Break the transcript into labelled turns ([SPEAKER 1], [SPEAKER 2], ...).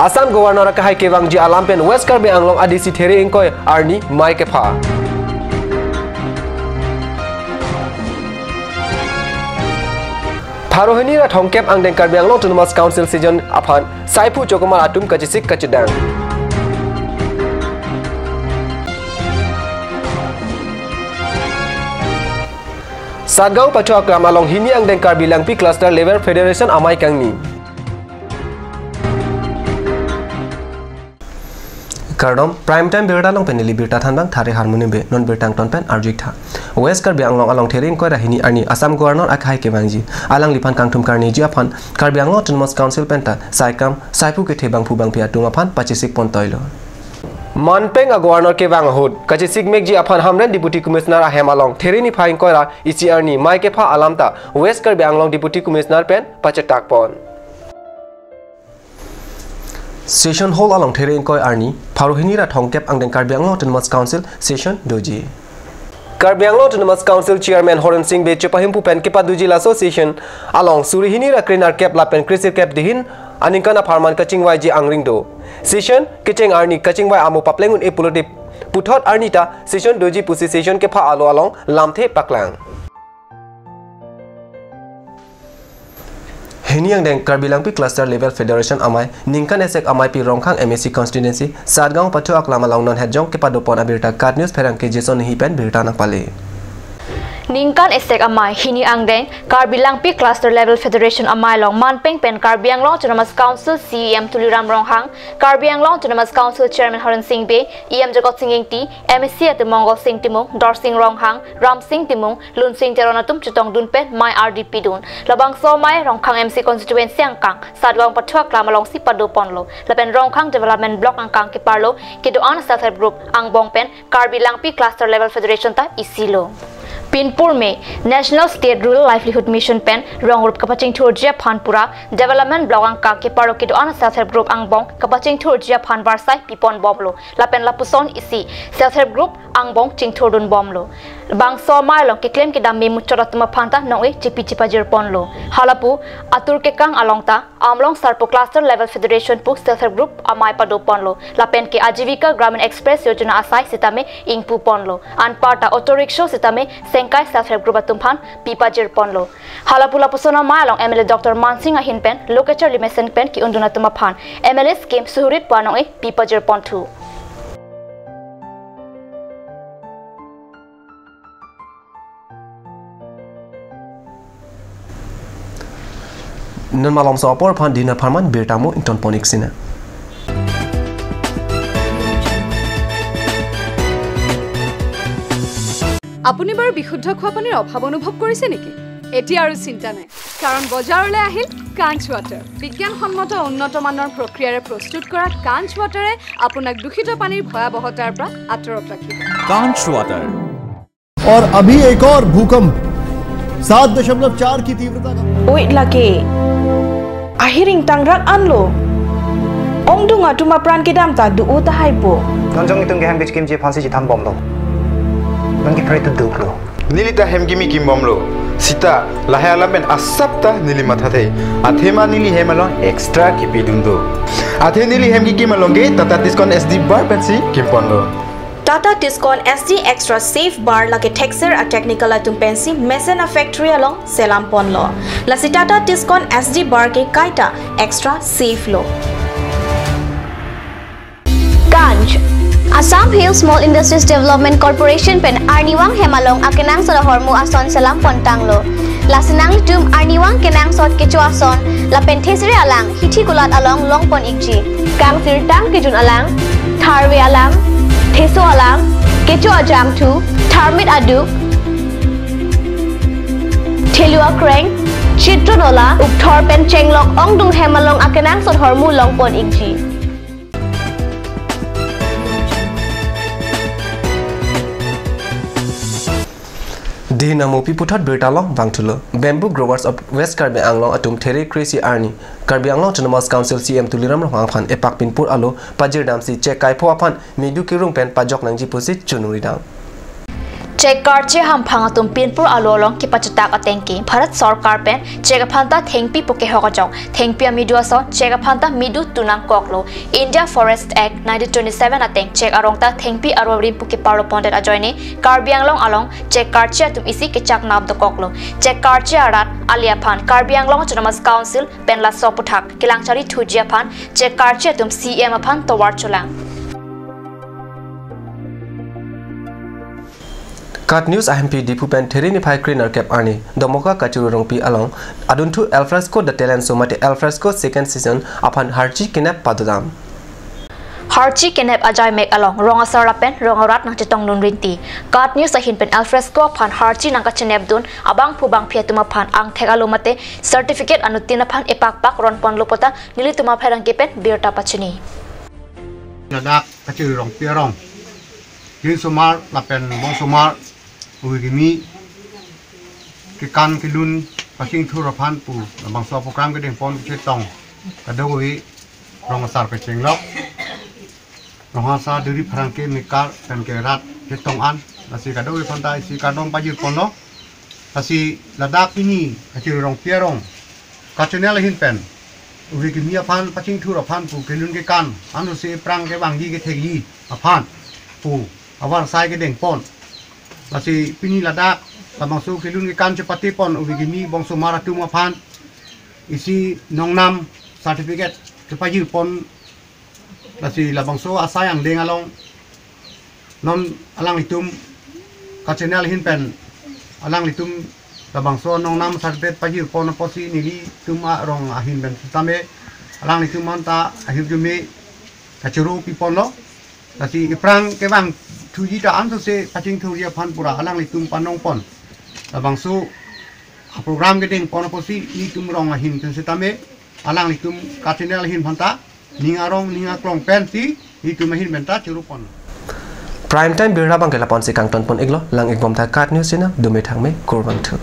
[SPEAKER 1] Assam Governor kahai kewang ji alam pen West Karbi Anglong adisi there ingkoi arni mai kepa. Pharohini ra thongkep angdeng Karbi Anglong Autonomous Council season aphan Saipu Chokomal atum kachisik kachidang. Sadgaon Pacho Akram along hini angdeng Karbi Langpi Cluster Level Federation amai kangni. Kardom prime time birda long penili birta thanbang thare harmony be non birtang ton pen arjik tha West Karbi Anglong along thering ko rahini arni Assam Governor akhai kebangji alang lipan kangthum karni ji aphan Karbi Anglong Autonomous Council penta saikam saipu ke thebang phubang pia tung aphan 25 pon toilo Manpeng a Governor kebang hod kachisik mekji aphan hamren Deputy Commissioner ahem along therini phaing ko ra ichi arni mai ke pha alamta West Karbi Anglong Deputy Commissioner pen pachetak pon Session hall along there ingkoi arni Pharohini ra thongkep angdeng Karbi Anglong Autonomous Council session doji Karbi Anglong Autonomous Council Chairman Horan Singh be chepahimpu pen kepa doji la association along surihini ra krenar kep la pen krisir kep dihin aningkana farman kaching wai ji angring do session kicheng arni kaching wai amu paplengun e pulotip puthot arnita session doji pusi session ke pha alo along lamthe paklang Hini yang deng Karbi Langpi Cluster Level Federation amai ningkan esek amai pi rongkhang MSC constituency Sadgaon Pacho Aklam along non hedjong ke padopon abirta card news pherang ke Jason hipen birta nakpale
[SPEAKER 2] Ningkan esek amai hini angdeng Karbi Langpi Cluster Level Federation amai long Manpeng pen Karbi Anglong Autonomous Council CEM Tuliram Ronghang Karbi Anglong Autonomous Council Chairman Horan Singh be EM Jagot Singh Ingti MSC at Mongol Singh Timung Dor Singh Ronghang Ram Singh Timung Lun Singh Teronatum Chutong Dun pen mai RDP dun labang so mai Ronghang MC constituency angkang Sadgaon Pacho Aklam along si padoponlo lapen Ronghang Development Block angkang ke parlo ke doan self help group angbong pen Karbi Langpi Cluster Level Federation ta isilo Pinpur में National State Rural Livelihood Mission pen rongrup kapaching thurjia phanpura Development Block angka ke paro ke doan self help group angbong kapaching thurjia phan varsai pipon bomlo lapen lapuson isi self help group angbong chingthordun bomlo bang so mai long ke claim ke dami muchoratuma phanta nongwe chipi chipajir ponlo halapu atur ke kang alongta amlong sarpo cluster level federation pu self help group amai pado ponlo lapen ke ajivika gramin express yojana asai sitame ingpu ponlo anparta auto rickshaw sitame sengkai self help group atumpan pipajir ponlo halapu lapusona mai long MLA Dr Mansing ahin pen locature limesen pen ki unduna tuma phan MLA scheme suhurit panong pipajir pontu
[SPEAKER 1] non malom so por phan dinner farman bertamo inton ponik sina
[SPEAKER 3] আপুনি বাৰু বিশুদ্ধ খোৱা পানীৰ অভাৱ অনুভৱ কৰিছে নেকি এটি আৰু চিন্তা নাই কাৰণ বজাৰলৈ আহিল কাঞ্চ ৱাটাৰ বিজ্ঞানসন্মত উন্নত মানৰ প্ৰক্ৰিয়াৰে প্ৰস্তুত কৰা কাঞ্চ ৱাটাৰে আপোনাক দূষিত পানীৰ ভয়াবহতাৰ পৰা আঁতৰত ৰাখিব
[SPEAKER 4] कांच वाटर
[SPEAKER 5] और अभी एक और भूकंप 7.4 की तीव्रता का
[SPEAKER 6] Wait lagi. Ahiring tangrak anlo. Ong dunga tuma pran kedam ta du uta haipo.
[SPEAKER 7] Nonjong itong gehang bitch kimchi phansi ji tham bom lo. Nangki pray to do lo.
[SPEAKER 8] Nilita hemgimi kim bom lo. Sita lahaya ben asapta nili mathathe. Athema nili hemalong extra kipidundo. Athe nili hemgi kimalonge Tata Tiscon SD bar pensi kimpon lo.
[SPEAKER 6] Tata Tiscon SD Extra Safe Bar lagi texture a technical atum pensi mesena factory along selam pon lo. Lasi Tata Tiscon SD Bar ke kaita extra safe lo.
[SPEAKER 9] Ganj Assam Hill Small Industries Development Corporation pen Arniwang Hemalong akenang sa hormu ason selam pontang lo. Lasinang tum Arniwang kenang sot kecu ason la penthesri alang hithi kulat along long pon ikji. Kang sirtang kijun alang tharwe alang Theso alang, kecho ajam tu, tharmit aduk, thelua kreng, chitronola, ukthor pen chenglok ong dung hemalong akenang sot hormu long pon ikji.
[SPEAKER 1] Dinamo piputat bertalong bangtulo Bamboo Growers of West Karbi Anglong atum there crazy arni Karbi Anglong Autonomous Council CM Tuliram Rohang phan epak pinpur alo pajir damsi check kai pho aphan midu kirung pen pajok nangji pusit chunuri dang
[SPEAKER 2] Check Karche ham phanga tum pinpur alolong ki pachutak atengki Bharat Sarkar pen check phanta thengpi poke hokajong thengpi midua so check phanta midu tunang koklo India Forest Act 1927 ateng check arongta thengpi arori puki parlo pondet ajoini Karbi Anglong along check Karche tum isi kechak nab do koklo check Karche arat alia phan Karbi Anglong Autonomous Council pen la soputhak kilangchari thujia phan check Karche tum CM phan towar chulang
[SPEAKER 1] Cut News IMP Dipu Pen Terini Pai Cleaner Cap Arni Domoka Kachuru Rongpi along Aduntu El Fresco the talent so mate El Fresco second season upon Harchi Kinep Padudam
[SPEAKER 2] Harchi Kinep Ajay make along Ronga Sarapen Rongarat nang chitong nun rinti Cut News ahin pen El Fresco upon Harchi nang kachinep dun abang pubang piatuma pan ang thegalo mate certificate anutina pan epakpak ron pon lupota nilituma pherang kipen birta pachini
[SPEAKER 4] Nadak Kachuru Rongpi rong Yin Sumar lapen Bong Sumar Ugimi Kikan Kilun Pasing Thurapan Pu Bang So program Gedeng Pon Chetong Kadoi Rongasar Pecheng Lok Rohasa Diri Prangke Mikar dan Kerat Chetong An Nasi Kadoi Pantai Si Kadong Pajir Pono Nasi Ladak ini Kacir Rong Pierong Kacunel Hinpen Ugimi Apan Pasing Thurapan Pu Kilun Kikan Anu Si Prang Ke Banggi Ke Tegi Apan Pu Awan Sai Gedeng Pon Lasi pini ladak lamang su kilun ikan cepati pon ubigimi bong sumara tuma pan isi nongnam certificate cepaji pon lasi labang su asayang dengalong non alang itum kacenal hinpen alang itum labang su nongnam certificate paji pon posi nili tuma rong ahin ben tame alang itum manta ahir jume kacuru pipon lo lasi iprang kebang Tuji da antu se pacing turia pan pura alang litum panong pon. Labang su program gedeng pon posi litum rong ahin ten setame alang litum katinel hin phanta ningarong ningaklong pensi litum ahin menta churupon.
[SPEAKER 1] Prime time birra bang kela pon se kang ton pon iglo lang igbom ta Cut News sina dume thang me kurwang thu.